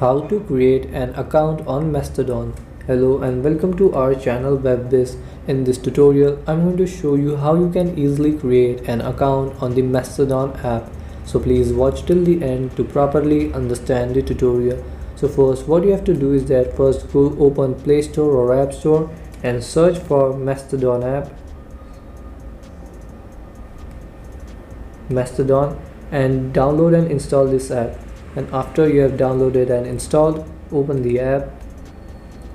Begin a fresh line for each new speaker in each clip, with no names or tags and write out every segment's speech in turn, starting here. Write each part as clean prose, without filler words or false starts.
How to create an account on Mastodon. Hello and welcome to our channel Whizz. In this tutorial, I'm going to show you how you can easily create an account on the Mastodon app. So please watch till the end to properly understand the tutorial. So first, what you have to do is that first go open Play Store or App Store and search for Mastodon app. Mastodon and download and install this app. And after you have downloaded and installed, open the app,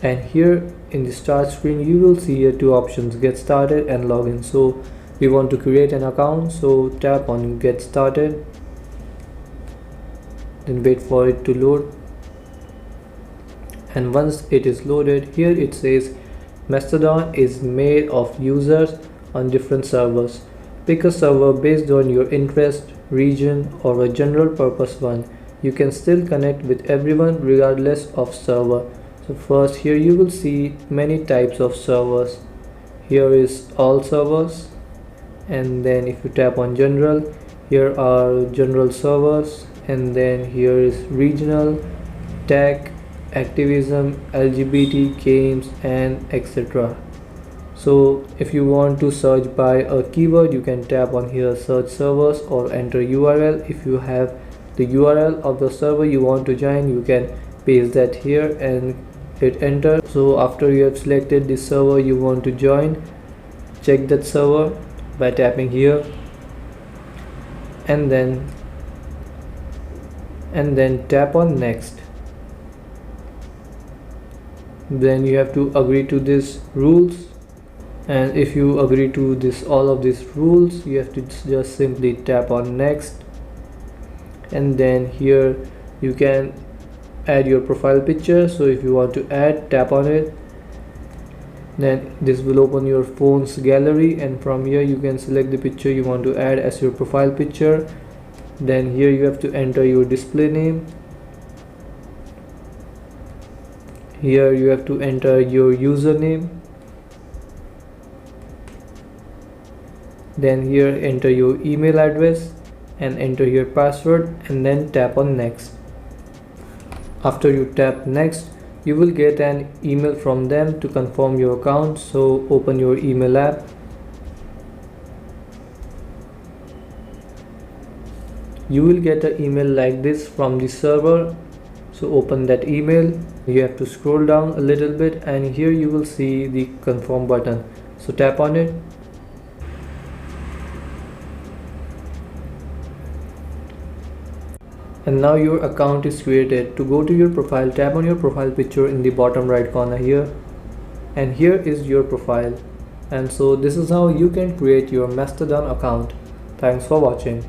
and here in the start screen you will see here two options: get started and login. So we want to create an account, so tap on get started, then wait for it to load. And once it is loaded, here it says Mastodon is made of users on different servers. Pick a server based on your interest, region, or a general purpose one. You can still connect with everyone regardless of server. So first, here you will see many types of servers. Here is all servers, and then if you tap on general, here are general servers, and then here is regional, tech, activism, LGBT, games, and etc. So if you want to search by a keyword, you can tap on here search servers or enter URL. If you have the URL of the server you want to join, you can paste that here and hit enter. So after you have selected the server you want to join, check that server by tapping here and then tap on next. Then you have to agree to these rules, and if you agree to all of these rules, you have to just simply tap on next. And then here you can add your profile picture. So if you want to add, tap on it, then this will open your phone's gallery, and from here you can select the picture you want to add as your profile picture. Then here you have to enter your display name. Here you have to enter your username. Then here enter your email address and enter your password, and then tap on next. After you tap next, you will get an email from them to confirm your account. So open your email app. You will get an email like this from the server. So open that email. You have to scroll down a little bit, and here you will see the confirm button. So tap on it. And now your account is created. To go to your profile, tap on your profile picture in the bottom right corner here, and here is your profile. And so this is how you can create your Mastodon account. Thanks for watching.